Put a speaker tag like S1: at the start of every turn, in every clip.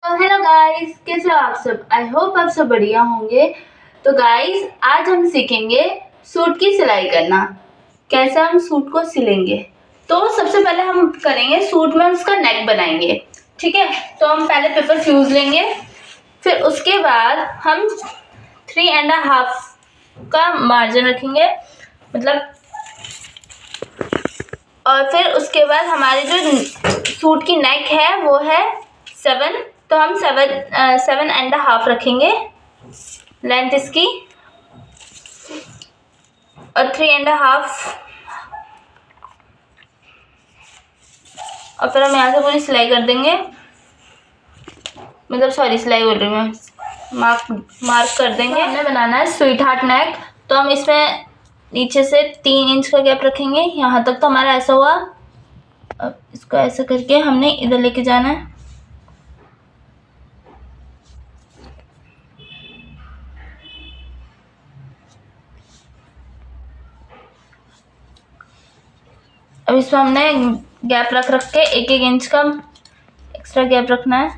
S1: तो hello guys, कैसे हो आप सब। आई होप आप सब बढ़िया होंगे। तो गाइस, आज हम सीखेंगे सूट की सिलाई करना। कैसे हम सूट को सिलेंगे। तो सबसे पहले हम करेंगे सूट में उसका नेक बनाएंगे। ठीक है, तो हम पहले पेपर फ्यूज लेंगे, फिर उसके बाद हम 3.5 का मार्जिन रखेंगे, मतलब, और फिर उसके बाद हमारे जो सूट की नेक है वो है 7, तो हम 7.5 रखेंगे लेंथ इसकी, और 3.5, और फिर हम यहाँ से पूरी सिलाई कर देंगे, मतलब सॉरी सिलाई बोल रही हूँ मैं, मार्क कर देंगे। हमने बनाना है स्वीट हार्ट नेक, तो हम इसमें नीचे से 3 इंच का गैप रखेंगे। यहाँ तक तो हमारा ऐसा हुआ। अब इसको ऐसे करके हमने इधर लेके जाना है। अब इसमें हमने गैप रख के 1-1 इंच का एक्स्ट्रा गैप रखना है,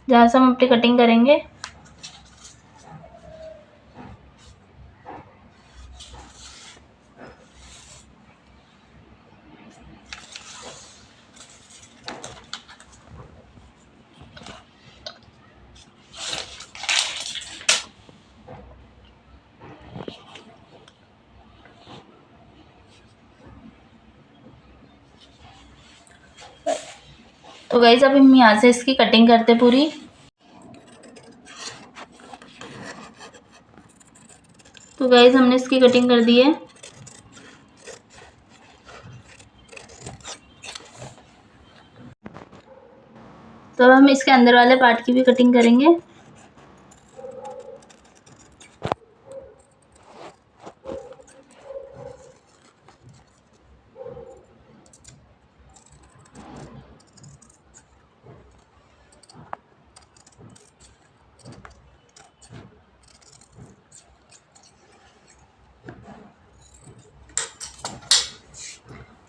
S1: जहाँ से हम अपनी कटिंग करेंगे। तो गाइस, अब हम यहाँ से इसकी कटिंग करते पूरी। तो गाइस, हमने इसकी कटिंग कर दी है। तो अब हम इसके अंदर वाले पार्ट की भी कटिंग करेंगे।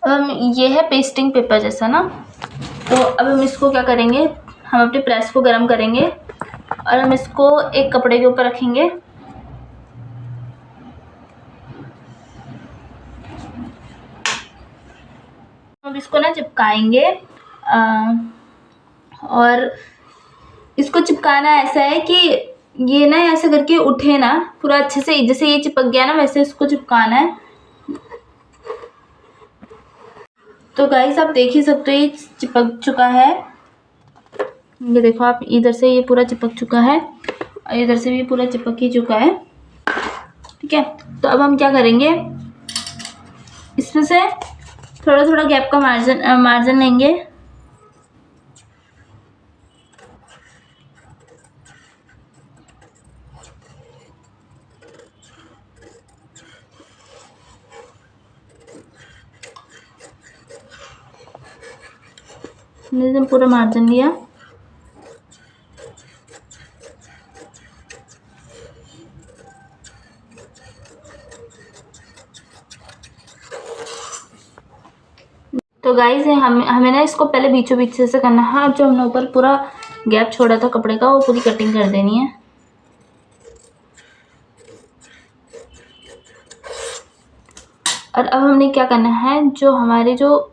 S1: अब हम, ये है पेस्टिंग पेपर जैसा ना, तो अब हम इसको क्या करेंगे, हम अपने प्रेस को गर्म करेंगे और हम इसको एक कपड़े के ऊपर रखेंगे। अब इसको ना चिपकाएंगे, और इसको चिपकाना ऐसा है कि ये ना ऐसे करके उठे ना पूरा अच्छे से, जैसे ये चिपक गया ना वैसे इसको चिपकाना है। तो गाइस, आप देख ही सकते हो ये चिपक चुका है। ये देखो आप, इधर से ये पूरा चिपक चुका है और इधर से भी पूरा चिपक ही चुका है। ठीक है, तो अब हम क्या करेंगे, इसमें से थोड़ा थोड़ा गैप का मार्जिन लेंगे। हमने पूरा मार्जिन लिया। तो गाइस, हमें ना इसको पहले बीचों बीच से करना है, और जो हमने ऊपर पूरा गैप छोड़ा था कपड़े का वो पूरी कटिंग कर देनी है। और अब हमने क्या करना है, जो हमारे जो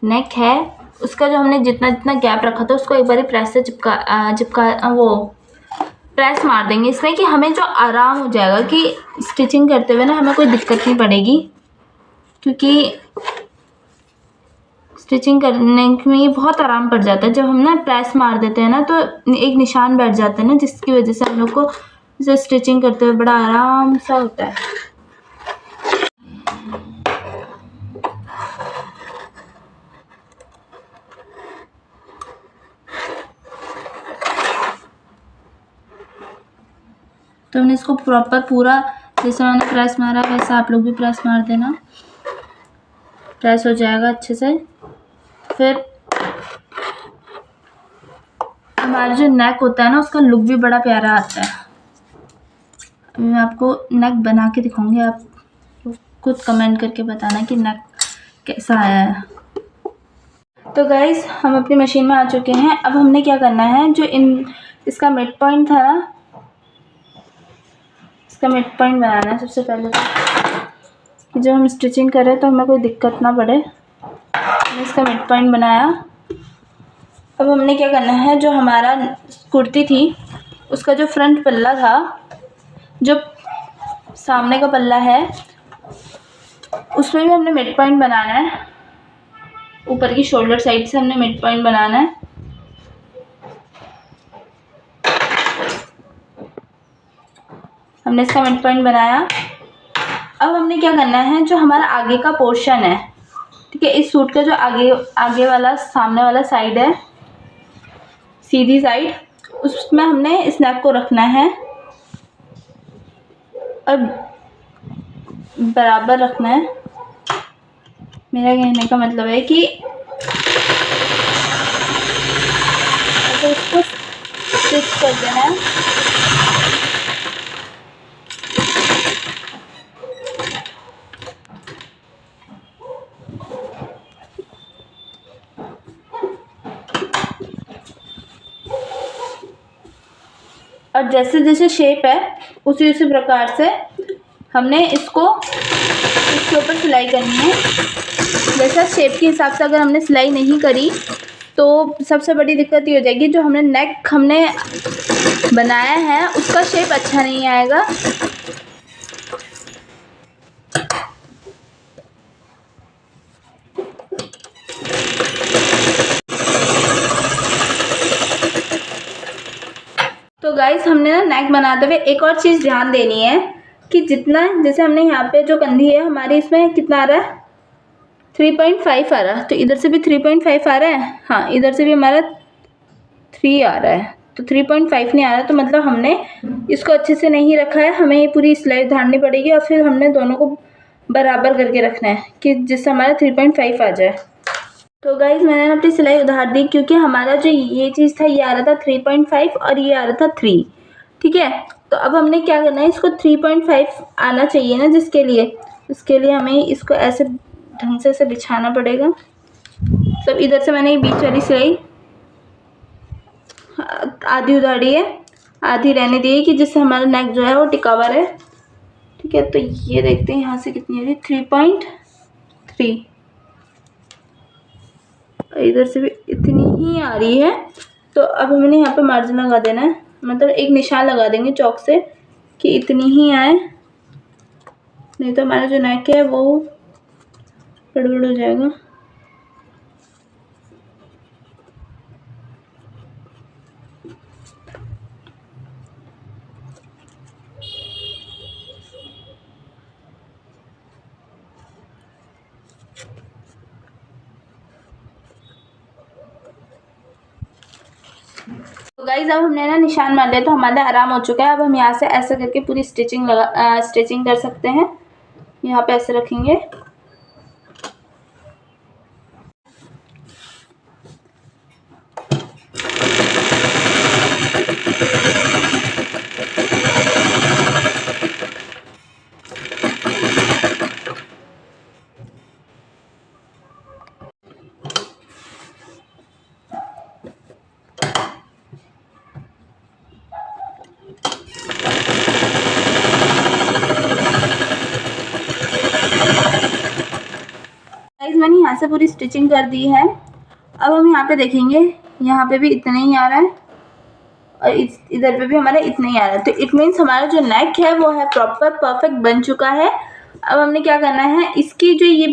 S1: नेक है उसका जो हमने जितना जितना गैप रखा था उसको एक बार प्रेस से चिपका वो प्रेस मार देंगे इसमें, कि हमें जो आराम हो जाएगा कि स्टिचिंग करते हुए ना हमें कोई दिक्कत नहीं पड़ेगी, क्योंकि स्टिचिंग करने में ये बहुत आराम पड़ जाता है। जब हम ना प्रेस मार देते हैं ना तो एक निशान बैठ जाता है ना, जिसकी वजह से हम लोग को जैसे स्टिचिंग करते हुए बड़ा आराम सा होता है। तो हमने इसको प्रॉपर पूरा, जैसे मैंने प्रेस मारा वैसा आप लोग भी प्रेस मार देना, प्रेस हो जाएगा अच्छे से। फिर हमारा जो नेक होता है ना उसका लुक भी बड़ा प्यारा आता है। अभी मैं आपको नेक बना के दिखाऊंगी, आप खुद कमेंट करके बताना कि नेक कैसा आया है। तो गाइस हम अपनी मशीन में आ चुके हैं। अब हमने क्या करना है, जो इसका मिड पॉइंट था ना, इसका मिड पॉइंट बनाना है सबसे पहले, कि जब हम स्टिचिंग करें तो हमें कोई दिक्कत ना पड़े। हमने इसका मिड पॉइंट बनाया। अब हमने क्या करना है, जो हमारा कुर्ती थी उसका जो फ्रंट पल्ला था, जो सामने का पल्ला है, उसमें भी हमने मिड पॉइंट बनाना है। ऊपर की शोल्डर साइड से हमने मिड पॉइंट बनाना है। हमने इसका मिड पॉइंट बनाया। अब हमने क्या करना है, जो हमारा आगे का पोर्शन है, ठीक है, इस सूट का जो आगे वाला सामने वाला साइड है, सीधी साइड, उसमें हमने इस नेक को रखना है और बराबर रखना है। मेरा कहने का मतलब है कि तो इसको स्टिच कर देना है। और जैसे जैसे शेप है उसी उसी प्रकार से हमने इसको इसके ऊपर सिलाई करनी है। जैसा शेप के हिसाब से अगर हमने सिलाई नहीं करी तो सबसे बड़ी दिक्कत ये हो जाएगी, जो हमने नेक हमने बनाया है उसका शेप अच्छा नहीं आएगा। तो गाइस हमने ना नेक बनाते हुए एक और चीज़ ध्यान देनी है कि जितना, जैसे हमने यहाँ पे जो कंधी है हमारी, इसमें कितना आ रहा है, 3.5 आ रहा है। तो इधर से भी 3.5 आ रहा है, हाँ इधर से भी हमारा 3 आ रहा है, तो 3.5 नहीं आ रहा। तो मतलब हमने इसको अच्छे से नहीं रखा है, हमें ये पूरी सिलाई उधारनी पड़ेगी और फिर हमने दोनों को बराबर करके रखना है कि जिससे हमारा 3.5 आ जाए। तो गाइज मैंने अपनी सिलाई उधार दी, क्योंकि हमारा जो ये चीज़ था ये आ रहा था 3.5 और ये आ रहा था 3, ठीक है। तो अब हमने क्या करना है, इसको 3.5 आना चाहिए ना, इसके लिए हमें इसको ऐसे ढंग से ऐसे बिछाना पड़ेगा। तब इधर से मैंने ये बीच वाली सिलाई आधी उधारी है, आधी रहने दी है, कि जिससे हमारा नेक जो है वो टिकावा रहे, ठीक है। तो ये देखते हैं यहाँ से कितनी आ रही है, 3.3, इधर से भी इतनी ही आ रही है। तो अब हमने यहाँ पे मार्जिन लगा देना है, मतलब एक निशान लगा देंगे चौक से कि इतनी ही आए, नहीं तो हमारा जो नेक है वो गड़बड़ हो जाएगा। तो गाइज अब हमने ना निशान मार लिया, तो हमारा आराम हो चुका है। अब हम यहाँ से ऐसे करके पूरी स्टिचिंग कर सकते हैं। यहाँ पे ऐसे रखेंगे, मैंने यहाँ से पूरी स्टिचिंग कर दी है। अब हम यहाँ पे देखेंगे, यहाँ पे भी इतना ही आ रहा है और इधर पे भी हमारा इतना ही आ रहा है। तो इट मीन्स हमारा जो नेक है वो है प्रॉपर परफेक्ट बन चुका है। अब हमने क्या करना है, इसकी जो ये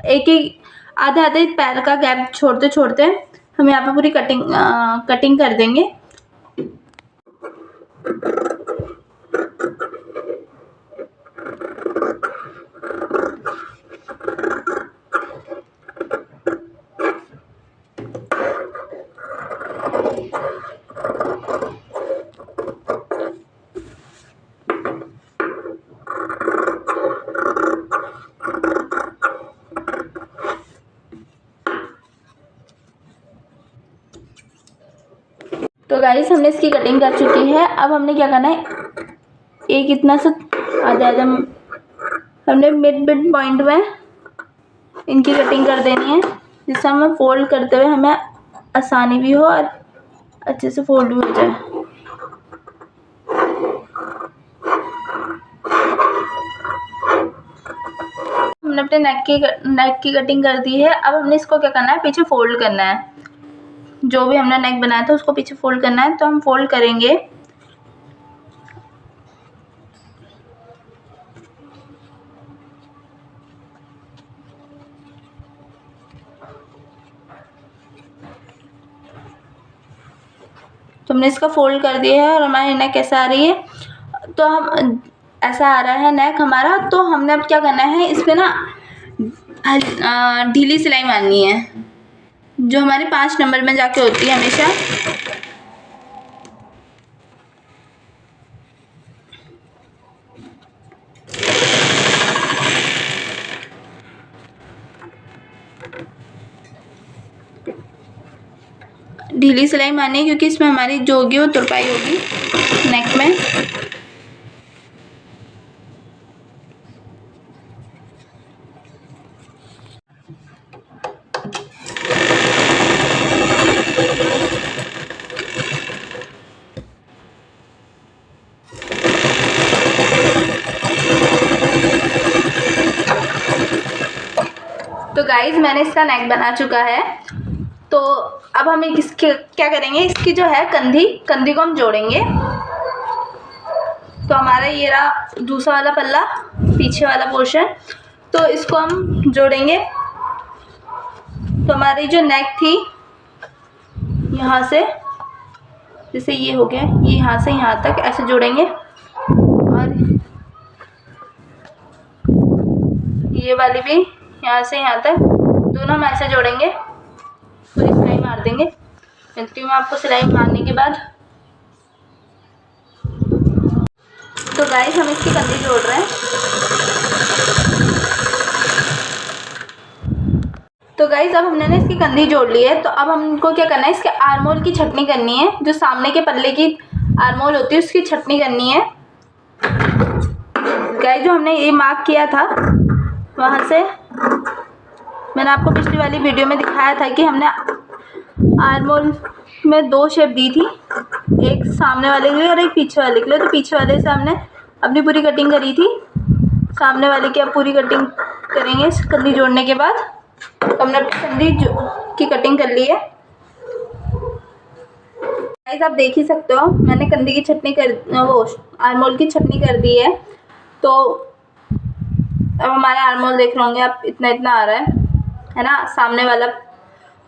S1: एक आधे आधे पैर का गैप छोड़ते छोड़ते हम यहाँ पे पूरी कटिंग कर देंगे। तो गाइस हमने इसकी कटिंग कर चुकी है। अब हमने क्या करना है, एक इतना सा आधा हमने मिड पॉइंट में इनकी कटिंग कर देनी है। जिससे हमें फोल्ड करते हुए हमें आसानी भी हो और अच्छे से फोल्ड भी हो जाए। हमने अपने नेक की कटिंग कर दी है। अब हमने इसको क्या करना है, पीछे फोल्ड करना है। जो भी हमने नेक बनाया था उसको पीछे फोल्ड करना है। तो हम फोल्ड करेंगे। तो हमने इसका फोल्ड कर दिया है और हमारी नेक कैसा आ रही है, तो हम ऐसा आ रहा है नेक हमारा। तो हमने अब क्या करना है, इस पे ना ढीली सिलाई मारनी है, जो हमारे 5 नंबर में जाके होती है हमेशा। ढीली सिलाई मारनी है क्योंकि इसमें हमारी जो होगी वो तुरपाई होगी नेक में। तो गाइज मैंने इसका नेक बना चुका है। तो अब हम इसके क्या करेंगे, इसकी जो है कंधी को हम जोड़ेंगे। तो हमारा ये रहा दूसरा वाला पल्ला, पीछे वाला पोर्शन। तो इसको हम जोड़ेंगे। तो हमारी जो नेक थी यहाँ से, जैसे ये हो गया, ये यहाँ से यहाँ तक ऐसे जोड़ेंगे। और ये वाली भी यहाँ से यहाँ तक, दोनों हम ऐसे जोड़ेंगे। पूरी सिलाई मार देंगे। मिलती हूँ मैं आपको सिलाई मारने के बाद। तो गाइस हम इसकी कंधी जोड़ रहे हैं। तो गाइस अब हमने ना इसकी कंधी जोड़ ली है। तो अब हमको क्या करना है, इसके आर्मोल की छटनी करनी है। जो सामने के पल्ले की आर्मोल होती है उसकी छटनी करनी है। गाइस जो हमने ये मार्क किया था वहाँ से, मैंने आपको पिछली वाली वीडियो में दिखाया था कि हमने आर्मोल में 2 शेप दी थी, एक सामने वाले के लिए और एक पीछे वाले के लिए। तो पीछे वाले से हमने अपनी पूरी कटिंग करी थी, सामने वाले की अब पूरी कटिंग करेंगे कंधी जोड़ने के बाद। तो हमने अपनी कंधी की कटिंग कर ली है। गाइस आप देख ही सकते हो मैंने कंधी की छटनी वो आर्मोल की छटनी कर दी है। तो अब हमारे आर्मोल देख रहे होंगे आप, इतना इतना आ रहा है ना। सामने वाला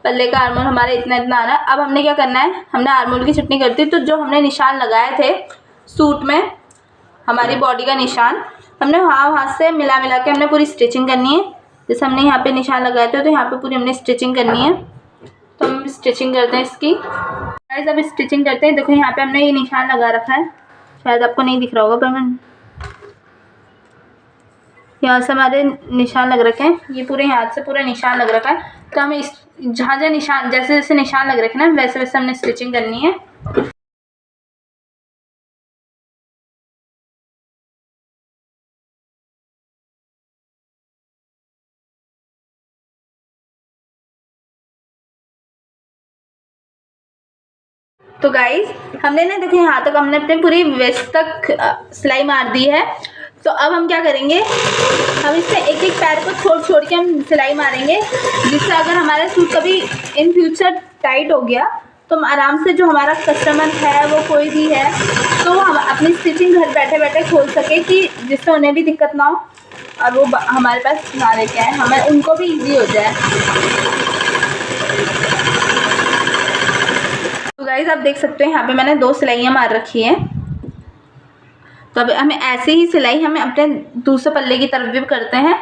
S1: पल्ले का आर्मोल हमारा इतना इतना आ रहा है। अब हमने क्या करना है, हमने आर्मोल की छटनी कर दी। तो जो हमने निशान लगाए थे सूट में, हमारी बॉडी का निशान, हमने वहाँ से मिला के हमने पूरी स्टिचिंग करनी है। जैसे हमने यहाँ पे निशान लगाए थे तो यहाँ पे पूरी हमने स्टिचिंग करनी है। तो हम स्टिचिंग करते हैं इसकी। गाइस अब स्टिचिंग करते हैं। देखो यहाँ पे हमने ये निशान लगा रखा है, शायद आपको नहीं दिख रहा होगा, पर मैं यहाँ से हमारे निशान लग रखे हैं। ये पूरे हाथ से पूरा निशान लग रखा है। तो हमें इस जहाँ निशान, जैसे जैसे निशान लग रखे ना, वैसे वैसे हमने स्टिचिंग करनी है। तो गाइस हमने ना देखो यहाँ तक हमने अपने पूरी वेस्ट तक सिलाई मार दी है। तो अब हम क्या करेंगे, हम इससे एक एक पैर को छोड़ के हम सिलाई मारेंगे, जिससे अगर हमारा सूट कभी इन फ्यूचर टाइट हो गया तो हम आराम से, जो हमारा कस्टमर है वो कोई भी है, तो हम अपनी स्टिचिंग घर बैठे बैठे खोल सके, कि जिससे उन्हें भी दिक्कत ना हो और वो हमारे पास ना लेके आए, हमें उनको भी ईजी हो जाए। तो गाइस आप देख सकते हैं यहाँ पे मैंने 2 सिलाइयाँ मार रखी हैं। तो अब हमें ऐसे ही सिलाई हमें अपने दूसरे पल्ले की तरफ भी करते हैं।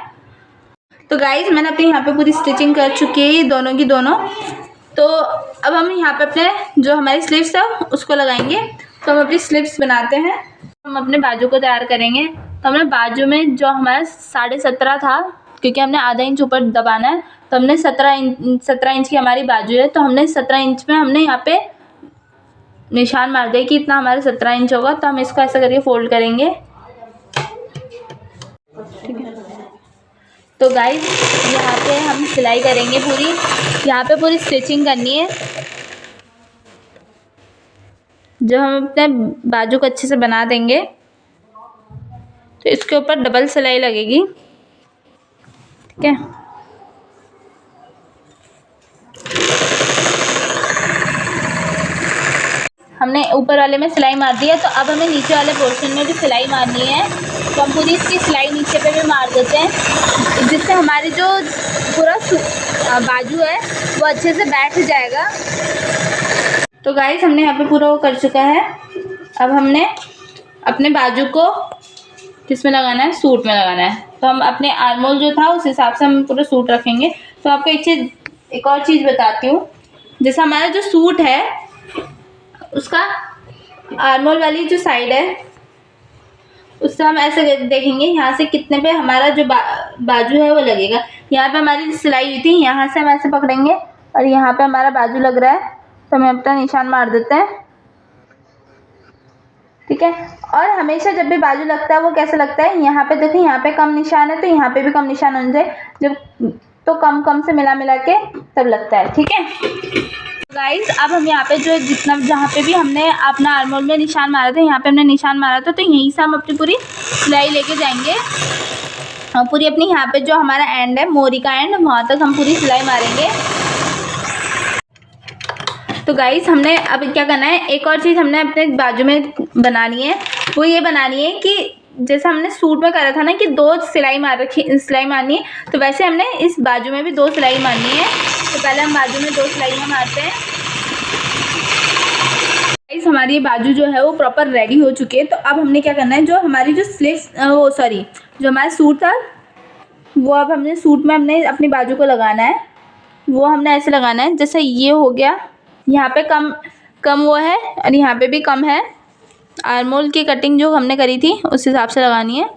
S1: तो गाइस मैंने अपनी यहाँ पे पूरी स्टिचिंग कर चुकी है ये दोनों की दोनों। तो अब हम यहाँ पे अपने जो हमारी स्लीव्स है उसको लगाएंगे। तो हम अपनी स्लीव्स बनाते हैं। हम अपने बाजू को तैयार करेंगे। तो हमने बाजू में जो हमारा 17.5 था, क्योंकि हमने आधा इंच ऊपर दबाना है, तो हमने 17 इंच की हमारी बाजू है। तो हमने 17 इंच में हमने यहाँ पे निशान मार दिया कि इतना हमारा 17 इंच होगा। तो हम इसको ऐसा करके फोल्ड करेंगे, ठीक है। तो गाइस यहाँ पे हम सिलाई करेंगे पूरी, यहाँ पे पूरी स्टिचिंग करनी है। जो हम अपने बाजू को अच्छे से बना देंगे तो इसके ऊपर डबल सिलाई लगेगी, ठीक है। हमने ऊपर वाले में सिलाई मार दी है, तो अब हमें नीचे वाले पोर्शन में भी सिलाई मारनी है। तो हम पूरी इसकी सिलाई नीचे पे भी मार देते हैं, जिससे हमारी जो पूरा बाजू है वो अच्छे से बैठ जाएगा। तो गाइस हमने यहाँ पे पूरा वो कर चुका है। अब हमने अपने बाजू को किस में लगाना है, सूट में लगाना है। तो हम अपने आर्मोल जो था उस हिसाब से हम पूरा सूट रखेंगे। तो आपको एक और चीज़ बताती हूँ, जैसे हमारा जो सूट है उसका आर्मोल वाली जो साइड है उससे हम ऐसे देखेंगे यहाँ से कितने पे हमारा जो बाजू है वो लगेगा। यहाँ पे हमारी सिलाई हुई थी, यहाँ से हम ऐसे पकड़ेंगे और यहाँ पे हमारा बाजू लग रहा है, तो हम अपना निशान मार देते हैं, ठीक है। और हमेशा जब भी बाजू लगता है वो कैसे लगता है, यहाँ पे देखिए यहाँ पे कम निशान है तो यहाँ पे भी कम निशान होना चाहिए, जब तो कम से मिला के तब लगता है, ठीक है। गाइस अब हम यहाँ पे जो जहाँ पे भी हमने अपना आर्मोल में निशान मारा था, यहाँ पे हमने निशान मारा था, तो यहीं से हम अपनी पूरी सिलाई लेके जाएंगे और पूरी अपनी यहाँ पे जो हमारा एंड है, मोरी का एंड, वहाँ तक हम पूरी सिलाई मारेंगे। तो गाइस हमने अब क्या करना है, एक और चीज़ हमने अपने बाजू में बनानी है, वो ये बनानी है कि जैसे हमने सूट में करा था ना कि 2 सिलाई मारनी है, तो वैसे हमने इस बाजू में भी 2 सिलाई मारनी है। तो पहले हम बाजू में 2 सिलाइयाँ मारते हैं। गाइस हमारी ये बाजू जो है वो प्रॉपर रेडी हो चुकी है। तो अब हमने क्या करना है, जो हमारी जो जो हमारा सूट था वो अब हमने सूट में हमने अपनी बाजू को लगाना है। वो हमने ऐसे लगाना है, जैसे ये हो गया, यहाँ पे कम वो है और यहाँ पे भी कम है। आर्मोल की कटिंग जो हमने करी थी उस हिसाब से लगानी है।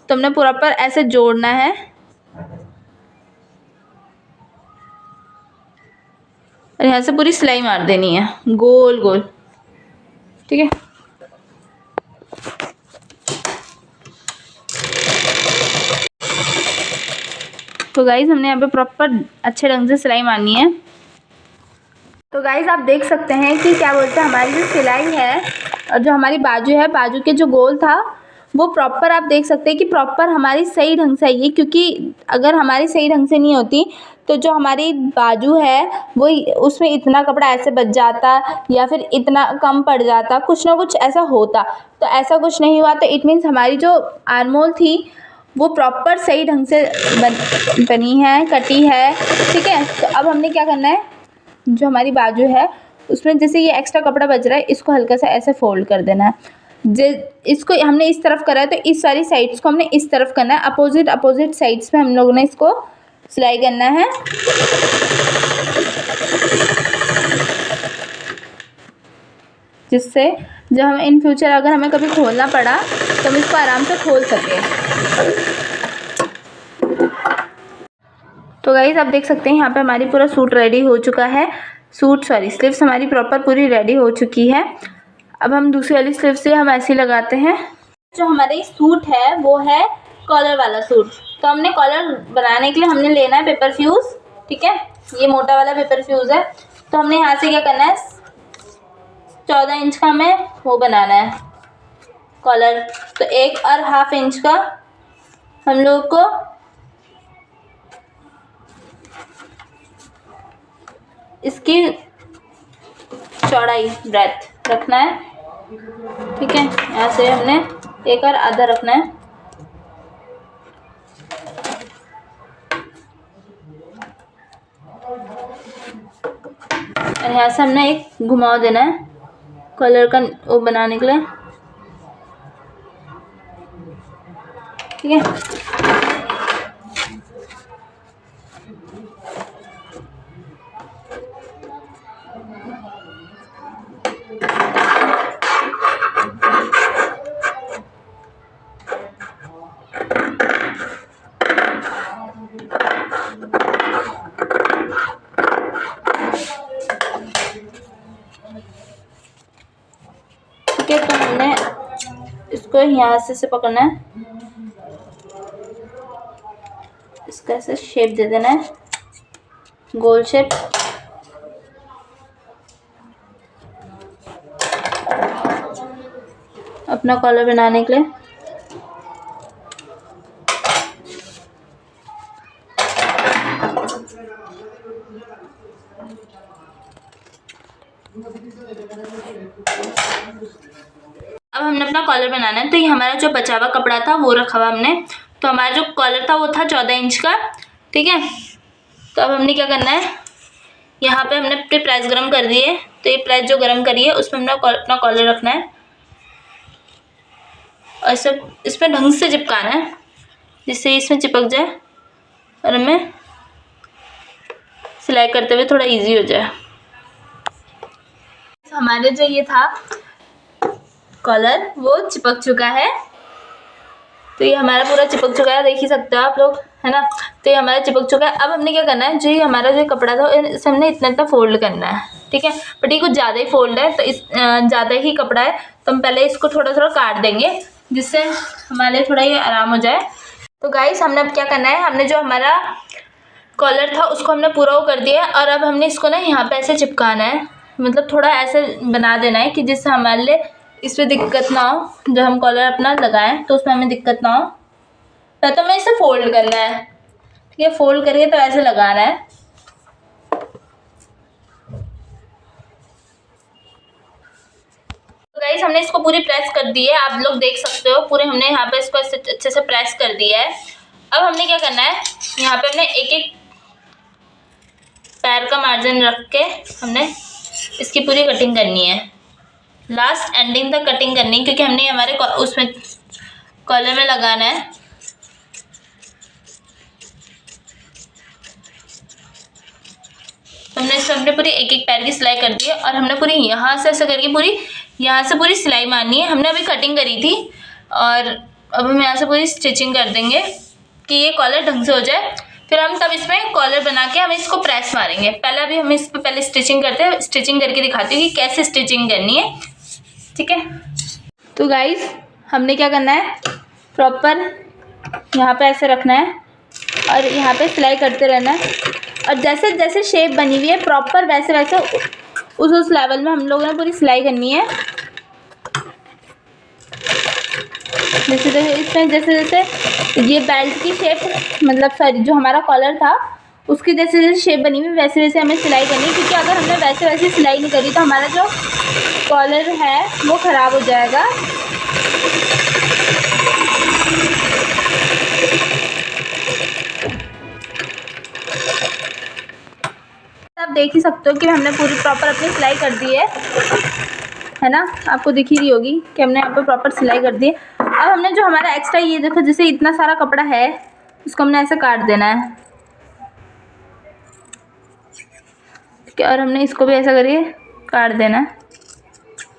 S1: तो हमने प्रॉपर ऐसे जोड़ना है और यहाँ से पूरी सिलाई मार देनी है गोल गोल, ठीक है। तो गाइस हमने यहाँ पे प्रॉपर अच्छे ढंग से सिलाई मारनी है। तो गाइस आप देख सकते हैं कि क्या बोलते हैं, हमारी जो सिलाई है और जो हमारी बाजू है, बाजू के जो गोल था वो प्रॉपर आप देख सकते हैं कि प्रॉपर हमारी सही ढंग से आई है। क्योंकि अगर हमारी सही ढंग से नहीं होती तो जो हमारी बाजू है वो उसमें इतना कपड़ा ऐसे बच जाता या फिर इतना कम पड़ जाता, कुछ ना कुछ ऐसा होता। तो ऐसा कुछ नहीं हुआ, तो इट मीन्स हमारी जो आर्मोल थी वो प्रॉपर सही ढंग से बनी है, कटी है, ठीक है। तो अब हमने क्या करना है, जो हमारी बाजू है उसमें जैसे ये एक्स्ट्रा कपड़ा बच रहा है इसको हल्का सा ऐसे फोल्ड कर देना है। इसको हमने इस तरफ करा है तो इस सारी साइड्स को हमने इस तरफ करना है, अपोजिट साइड्स पे हम लोगों ने इसको सिलाई करना है। जिससे जब हम इन फ्यूचर अगर हमें कभी खोलना पड़ा तो हम इसको आराम से खोल सकें। तो गाइस आप देख सकते हैं यहाँ पे हमारी पूरा सूट रेडी हो चुका है। स्लीव्स हमारी प्रॉपर पूरी रेडी हो चुकी है। अब हम दूसरी वाली स्लीव से हम ऐसे लगाते हैं। जो हमारी सूट है वो है कॉलर वाला सूट। तो हमने कॉलर बनाने के लिए हमने लेना है पेपर फ्यूज़, ठीक है। ये मोटा वाला पेपर फ्यूज़ है। तो हमने यहाँ से क्या करना है, 14 इंच का हमें वो बनाना है कॉलर। तो 1.5 इंच का हम लोग को इसकी चौड़ाई ब्रेथ रखना है, ठीक है। यहाँ से हमने 1.5 रखना है। और यहाँ से हमने एक घुमाव देना है कलर का वो बनाने के लिए, ठीक है। ठीक है, तो हमने इसको यहाँ से पकड़ना है इसका ऐसे शेप दे देना है, गोल शेप। अपना कॉलर बनाने के लिए अब हमने अपना कॉलर बनाना है। तो ये हमारा जो बचा हुआ कपड़ा था वो रखा हुआ हमने। तो हमारा जो कॉलर था वो था 14 इंच का, ठीक है। तो अब हमने क्या करना है, यहाँ पे हमने अपनी प्रेस गरम कर दी है। तो ये प्रेस जो गरम करी है उसमें हमने अपना कॉलर रखना है और सब इसमें ढंग से चिपकाना है जिससे इसमें चिपक जाए और हमें सिलाई करते हुए थोड़ा इजी हो जाए। हमारे जो ये था कॉलर वो चिपक चुका है। तो ये हमारा पूरा चिपक चुका है, देख ही सकते हो आप लोग, है ना। तो ये हमारा चिपक चुका है। अब हमने क्या करना है, जो ये हमारा जो कपड़ा था इसे हमने इतना इतना फोल्ड करना है, ठीक है। बट ये कुछ ज़्यादा ही फोल्ड है, तो इस ज़्यादा ही कपड़ा है, तो हम पहले इसको थोड़ा थोड़ा काट देंगे जिससे हमारे थोड़ा ये आराम हो जाए। तो गाइस हमने अब क्या करना है, हमने जो हमारा कॉलर था उसको हमने पूरा वो कर दिया है और अब हमने इसको ना यहाँ पे ऐसे चिपकाना है, मतलब थोड़ा ऐसे बना देना है कि जिससे हमारे लिए इस पर दिक्कत ना हो। जब हम कॉलर अपना लगाएं तो उसमें हमें दिक्कत ना हो। पहले तो हमें इसे फोल्ड करना है, ठीक है। फोल्ड करके तो ऐसे लगाना है। तो गाइस हमने इसको पूरी प्रेस कर दी है, आप लोग देख सकते हो पूरे हमने यहाँ पे इसको अच्छे से प्रेस कर दिया है। अब हमने क्या करना है, यहाँ पे हमने एक एक पैर का मार्जिन रख के हमने इसकी पूरी कटिंग करनी है, लास्ट एंडिंग तक कटिंग करनी है, क्योंकि हमने हमारे उसमें कॉलर में लगाना है। हमने इसमें अपने पूरी एक एक पैर की सिलाई कर दी है और हमने पूरी यहाँ से ऐसे करके पूरी यहाँ से पूरी सिलाई मारनी है। हमने अभी कटिंग करी थी और अब हम यहाँ से पूरी स्टिचिंग कर देंगे कि ये कॉलर ढंग से हो जाए। फिर हम तब इसमें कॉलर बना के हम इसको प्रेस मारेंगे। पहले अभी हम इस पर पहले स्टिचिंग करते हैं, स्टिचिंग करके दिखाती हूँ कि कैसे स्टिचिंग करनी है, ठीक है। तो गाइस हमने क्या करना है, प्रॉपर यहाँ पे ऐसे रखना है और यहाँ पे सिलाई करते रहना है और जैसे जैसे शेप बनी हुई है प्रॉपर वैसे वैसे उस लेवल में हम लोगों ने पूरी सिलाई करनी है। जैसे जैसे इसमें जैसे जैसे ये बेल्ट की शेप, मतलब सॉरी जो हमारा कॉलर था उसकी जैसे जैसे शेप बनी हुई वैसे वैसे हमें सिलाई करनी है, क्योंकि अगर हमने वैसे वैसे सिलाई नहीं करी तो हमारा जो कॉलर है वो ख़राब हो जाएगा। आप देख ही सकते हो कि हमने पूरी प्रॉपर अपनी सिलाई कर दी है ना। आपको दिख ही रही होगी कि हमने यहाँ पे प्रॉपर सिलाई कर दी है। अब हमने जो हमारा एक्स्ट्रा ये देखो जैसे इतना सारा कपड़ा है उसको हमने ऐसे काट देना है, ठीक है। और हमने इसको भी ऐसा करके काट देना है,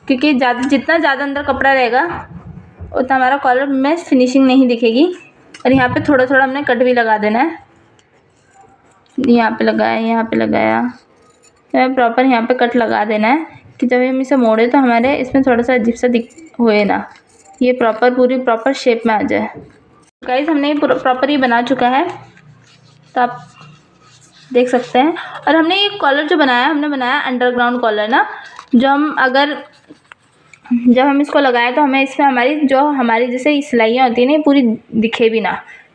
S1: क्योंकि जितना ज़्यादा अंदर कपड़ा रहेगा उतना हमारा कॉलर में फिनिशिंग नहीं दिखेगी। और यहाँ पे थोड़ा थोड़ा हमने कट भी लगा देना है, यहाँ पे लगाया, यहाँ पे लगाया, तो प्रॉपर यहाँ पे कट लगा देना है कि जब हम इसे मोड़े तो हमारे इसमें थोड़ा सा अजीब सा होए ना, ये पूरी प्रॉपर शेप में आ जाए। गाइस हमने ये प्रॉपर ही बना चुका है, तो आप देख सकते हैं। और हमने ये कॉलर जो बनाया हमने बनाया अंडरग्राउंड कॉलर ना, जो हम जब हम इसको लगाएं तो हमें इसमें हमारी जैसे सिलाइयाँ होती है ना पूरी दिखे भी ना,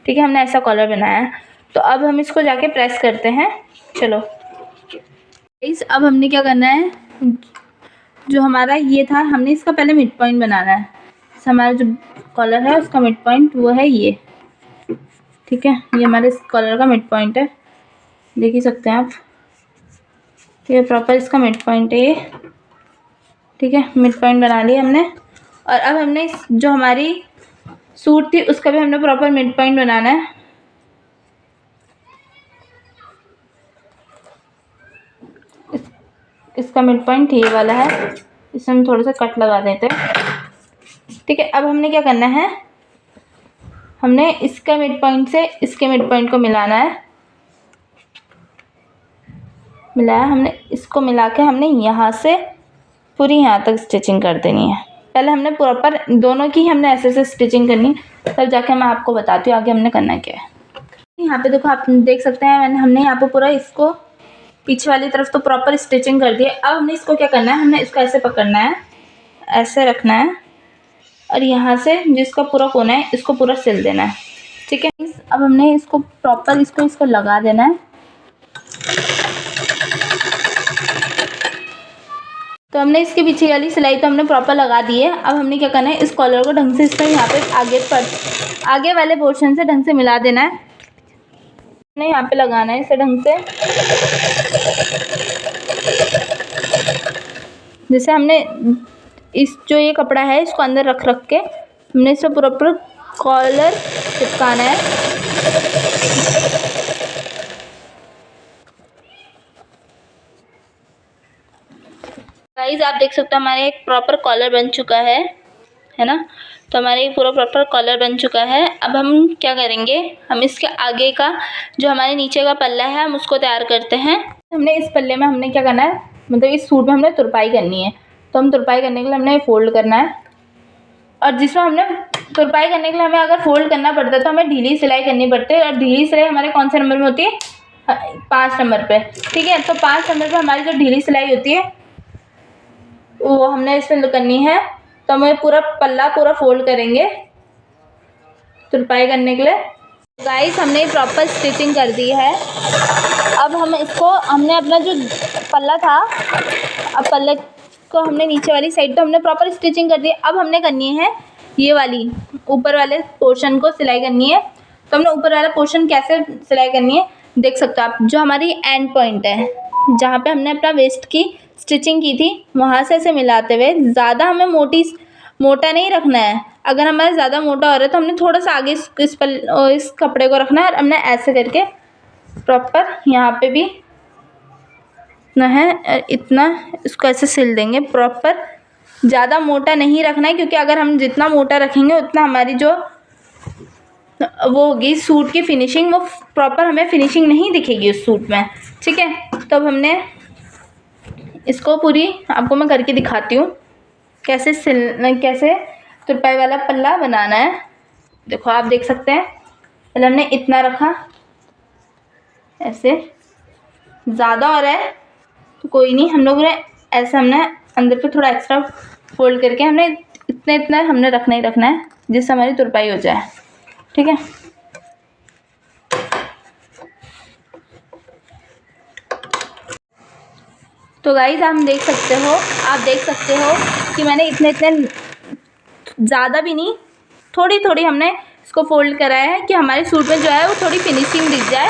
S1: ठीक है। हमने ऐसा कॉलर बनाया है। तो अब हम इसको जाके प्रेस करते हैं। चलो अब हमने क्या करना है, जो हमारा ये था हमने इसका पहले मिड पॉइंट बनाना है। हमारा जो कॉलर है उसका मिड पॉइंट वो है ये, ठीक है। ये हमारे इस कॉलर का मिड पॉइंट है, देख ही सकते हैं आप, ये प्रॉपर इसका मिड पॉइंट है ये, ठीक है। मिड पॉइंट बना लिया हमने। और अब हमने जो हमारी सूट थी उसका भी हमने प्रॉपर मिड पॉइंट बनाना है। इसका मिड पॉइंट ये वाला है, इसमें हम थोड़ा सा कट लगा देते हैं, ठीक है। अब हमने क्या करना है, हमने इसका मिड पॉइंट से इसके मिड पॉइंट को मिलाना है। मिलाया हमने, इसको मिला के हमने यहाँ से पूरी यहाँ तक स्टिचिंग कर देनी है। पहले हमने प्रॉपर दोनों की हमने ऐसे ऐसे स्टिचिंग करनी है, तब जाके मैं आपको बताती हूँ आगे हमने करना क्या है। यहाँ पे देखो, आप देख सकते हैं हमने यहाँ पे पूरा इसको पीछे वाली तरफ तो प्रॉपर स्टिचिंग कर दी है। अब हमने इसको क्या करना है, हमने इसको ऐसे पकड़ना है, ऐसे रखना है और यहाँ से जिसका पूरा कोना है इसको पूरा सिल देना है। ठीक है, अब हमने इसको प्रॉपर इसको लगा देना है। तो हमने इसके पीछे वाली सिलाई तो हमने प्रॉपर लगा दी है। अब हमने क्या करना है, इस कॉलर को ढंग से इसका यहाँ पे आगे वाले पोर्शन से ढंग से मिला देना है। हमने यहाँ पे लगाना है इसे ढंग से, जैसे हमने इस जो ये कपड़ा है इसको अंदर रख के हमने इसे प्रॉपर कॉलर चिपकाना है। गाइस आप देख सकते हो हमारे एक प्रॉपर कॉलर बन चुका है ना। तो हमारे एक पूरा प्रॉपर कॉलर बन चुका है। अब हम क्या करेंगे, हम इसके आगे का जो हमारे नीचे का पल्ला है हम उसको तैयार करते हैं। हमने इस पल्ले में हमने क्या करना है, मतलब इस सूट में हमने तुरपाई करनी है। तो हम तुरपाई करने के लिए हमने फोल्ड करना है, और जिसमें हमने तुरपाई करने के लिए हमें अगर फोल्ड करना पड़ता है तो हमें ढीली सिलाई करनी पड़ती है। और ढीली सिलाई हमारे कौन से नंबर में होती है, 5 नंबर पे। ठीक है, तो 5 नंबर पे हमारी जो ढीली सिलाई होती है वो हमने इसमें करनी है। तो हमें पूरा पल्ला पूरा फोल्ड करेंगे तुरपाई करने के लिए। गाइस हमने प्रॉपर स्टिचिंग कर दी है। अब हम इसको हमने अपना जो पल्ला था, अब पल्ले को हमने नीचे वाली साइड तो हमने प्रॉपर स्टिचिंग कर दी। अब हमने करनी है ये वाली ऊपर वाले पोर्शन को सिलाई करनी है। तो हमने ऊपर वाला पोर्शन कैसे सिलाई करनी है देख सकते हो आप, जो हमारी एंड पॉइंट है जहाँ पे हमने अपना वेस्ट की स्टिचिंग की थी वहाँ से ऐसे मिलाते हुए, ज़्यादा हमें मोटा नहीं रखना है। अगर हमारा ज़्यादा मोटा हो रहा है तो हमने थोड़ा सा आगे इस कपड़े को रखना है और हमने ऐसे करके प्रॉपर यहाँ पे भी इतना है, इतना इसको ऐसे सिल देंगे प्रॉपर। ज़्यादा मोटा नहीं रखना है, क्योंकि अगर हम जितना मोटा रखेंगे उतना हमारी जो वो होगी सूट की फिनिशिंग, वो प्रॉपर हमें फिनिशिंग नहीं दिखेगी उस सूट में। ठीक है, तो अब हमने इसको पूरी आपको मैं करके दिखाती हूँ कैसे कैसे तुरपाई वाला पल्ला बनाना है। देखो आप देख सकते हैं, पहले हमने इतना रखा, ऐसे ज़्यादा हो रहा है तो कोई नहीं, हम लोग ने ऐसे हमने अंदर पे थोड़ा एक्स्ट्रा फोल्ड करके हमने इतना हमने रखना ही रखना है जिससे हमारी तुरपाई हो जाए। ठीक है, तो गाइस आप देख सकते हो कि मैंने इतने ज़्यादा भी नहीं, थोड़ी हमने इसको फोल्ड करा है कि हमारे सूट में जो है वो थोड़ी फिनिशिंग दिख जाए।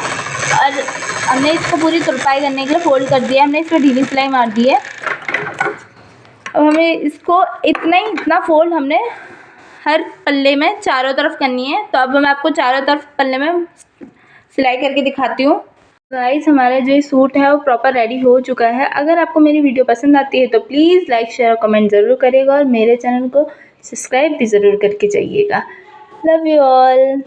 S1: और हमने इसको पूरी तुरपाई करने के लिए फोल्ड कर दिया है, हमने इस पर ढीली सिलाई मार दी है। अब हमें इसको इतना फोल्ड हमने हर पल्ले में चारों तरफ करनी है। तो अब मैं आपको चारों तरफ पल्ले में सिलाई करके दिखाती हूँ। गाइस हमारा जो ये सूट है वो प्रॉपर रेडी हो चुका है। अगर आपको मेरी वीडियो पसंद आती है तो प्लीज़ लाइक शेयर और कमेंट ज़रूर करिएगा, और मेरे चैनल को सब्सक्राइब भी ज़रूर करके जाइएगा। Love you all.